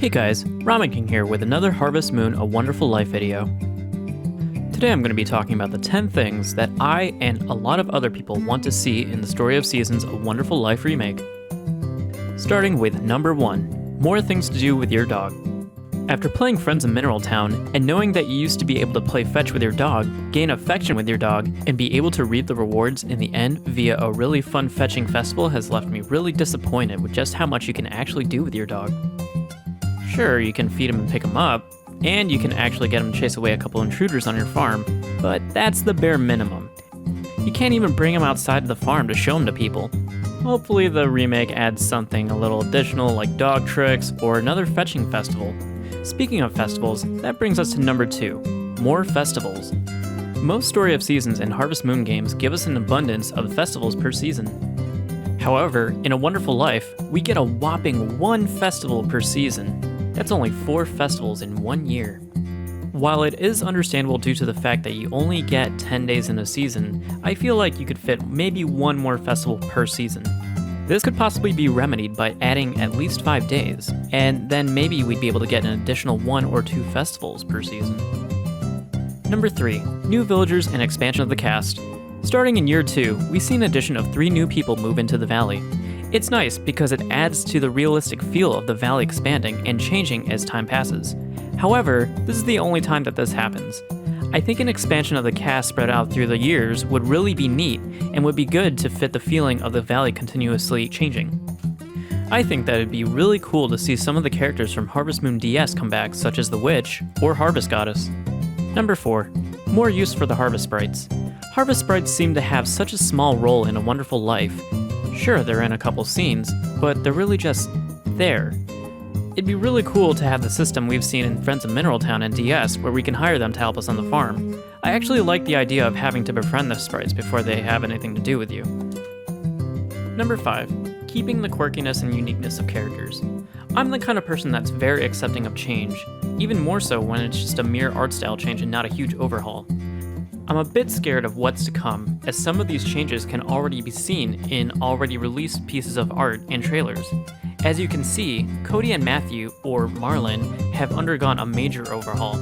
Hey guys, Remake here with another Harvest Moon A Wonderful Life video. Today I'm going to be talking about the 10 things that I and a lot of other people want to see in the Story of Seasons A Wonderful Life remake. Starting with number 1, more things to do with your dog. After playing Friends in Mineral Town, and knowing that you used to be able to play fetch with your dog, gain affection with your dog, and be able to reap the rewards in the end via a really fun fetching festival has left me really disappointed with just how much you can actually do with your dog. Sure, you can feed him and pick him up, and you can actually get him to chase away a couple intruders on your farm, but that's the bare minimum. You can't even bring him outside of the farm to show him to people. Hopefully the remake adds something a little additional like dog tricks or another fetching festival. Speaking of festivals, that brings us to number 2, more festivals. Most Story of Seasons and Harvest Moon games give us an abundance of festivals per season. However, in A Wonderful Life, we get a whopping 1 festival per season. That's only 4 festivals in 1 year. While it is understandable due to the fact that you only get 10 days in a season, I feel like you could fit maybe 1 more festival per season. This could possibly be remedied by adding at least 5 days, and then maybe we'd be able to get an additional 1 or 2 festivals per season. Number 3, new villagers and expansion of the cast. Starting in year 2, we see an addition of 3 new people move into the valley. It's nice because it adds to the realistic feel of the valley expanding and changing as time passes. However, this is the only time that this happens. I think an expansion of the cast spread out through the years would really be neat and would be good to fit the feeling of the valley continuously changing. I think that it'd be really cool to see some of the characters from Harvest Moon DS come back, such as the Witch or Harvest Goddess. Number 4, more use for the Harvest Sprites. Harvest Sprites seem to have such a small role in A Wonderful Life. Sure, they're in a couple scenes, but they're really just there. It'd be really cool to have the system we've seen in Friends in Mineral Town and DS where we can hire them to help us on the farm. I actually like the idea of having to befriend the sprites before they have anything to do with you. Number 5, keeping the quirkiness and uniqueness of characters. I'm the kind of person that's very accepting of change, even more so when it's just a mere art style change and not a huge overhaul. I'm a bit scared of what's to come, as some of these changes can already be seen in already released pieces of art and trailers. As you can see, Cody and Matthew, or Marlin, have undergone a major overhaul.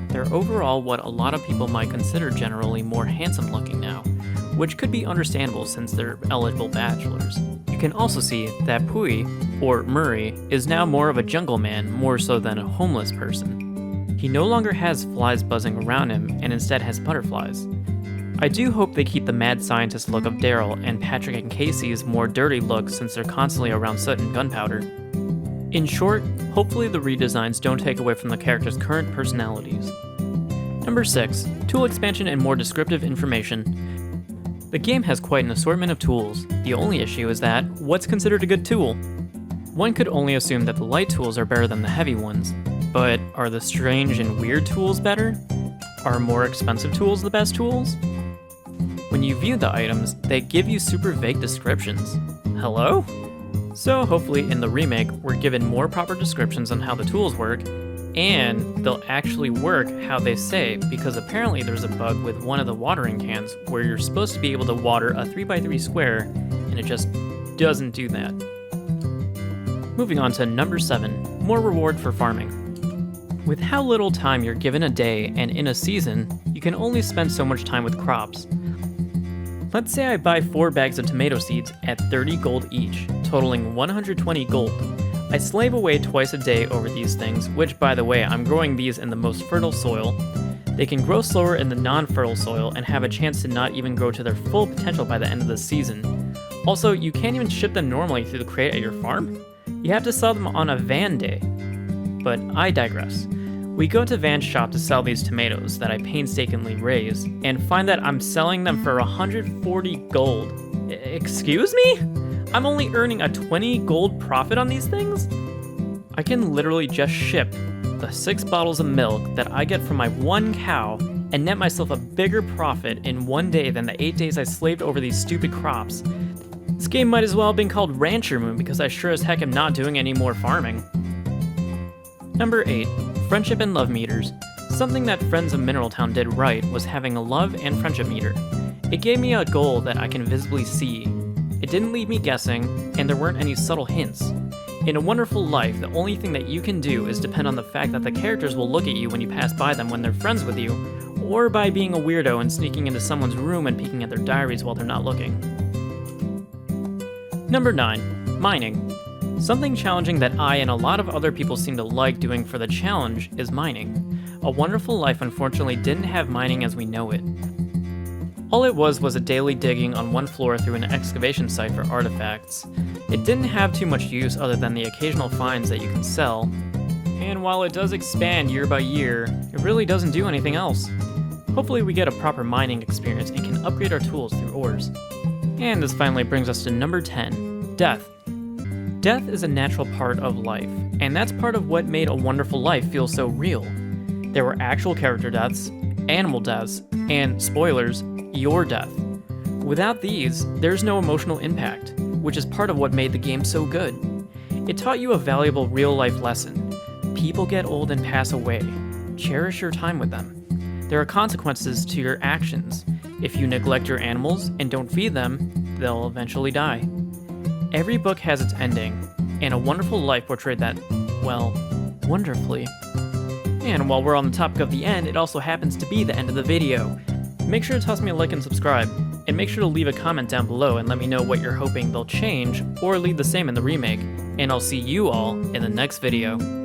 They're overall what a lot of people might consider generally more handsome looking now, which could be understandable since they're eligible bachelors. You can also see that Pui, or Murray, is now more of a jungle man more so than a homeless person. He no longer has flies buzzing around him and instead has butterflies. I do hope they keep the mad scientist look of Daryl and Patrick and Casey's more dirty look since they're constantly around soot and gunpowder. In short, hopefully the redesigns don't take away from the characters' current personalities. Number 6, tool expansion and more descriptive information. The game has quite an assortment of tools. The only issue is that, what's considered a good tool? One could only assume that the light tools are better than the heavy ones, but are the strange and weird tools better? Are more expensive tools the best tools? When you view the items, they give you super vague descriptions. Hello? So hopefully in the remake, we're given more proper descriptions on how the tools work, and they'll actually work how they say, because apparently there's a bug with one of the watering cans where you're supposed to be able to water a 3x3 square, and it just doesn't do that. Moving on to number 7, more reward for farming. With how little time you're given a day and in a season, you can only spend so much time with crops. Let's say I buy 4 bags of tomato seeds at 30 gold each, totaling 120 gold. I slave away twice a day over these things, which by the way, I'm growing these in the most fertile soil. They can grow slower in the non-fertile soil and have a chance to not even grow to their full potential by the end of the season. Also, you can't even ship them normally through the crate at your farm. You have to sell them on a van day. But I digress. We go to Van's shop to sell these tomatoes that I painstakingly raise, and find that I'm selling them for 140 gold. Excuse me? I'm only earning a 20 gold profit on these things? I can literally just ship the 6 bottles of milk that I get from my 1 cow and net myself a bigger profit in 1 day than the 8 days I slaved over these stupid crops. This game might as well have been called Rancher Moon because I sure as heck am not doing any more farming. Number 8. Friendship and love meters. Something that Friends of Mineral Town did right was having a love and friendship meter. It gave me a goal that I can visibly see. It didn't leave me guessing, and there weren't any subtle hints. In A Wonderful Life, the only thing that you can do is depend on the fact that the characters will look at you when you pass by them when they're friends with you, or by being a weirdo and sneaking into someone's room and peeking at their diaries while they're not looking. Number 9. Mining. Something challenging that I and a lot of other people seem to like doing for the challenge is mining. A Wonderful Life unfortunately didn't have mining as we know it. All it was a daily digging on one floor through an excavation site for artifacts. It didn't have too much use other than the occasional finds that you can sell, and while it does expand year by year, it really doesn't do anything else. Hopefully we get a proper mining experience and can upgrade our tools through ores. And this finally brings us to number 10, Death. Death is a natural part of life, and that's part of what made A Wonderful Life feel so real. There were actual character deaths, animal deaths, and, spoilers, your death. Without these, there's no emotional impact, which is part of what made the game so good. It taught you a valuable real-life lesson. People get old and pass away. Cherish your time with them. There are consequences to your actions. If you neglect your animals and don't feed them, they'll eventually die. Every book has its ending, and A Wonderful Life portrayed that, well, wonderfully. And while we're on the topic of the end, it also happens to be the end of the video. Make sure to toss me a like and subscribe, and make sure to leave a comment down below and let me know what you're hoping they'll change or leave the same in the remake, and I'll see you all in the next video.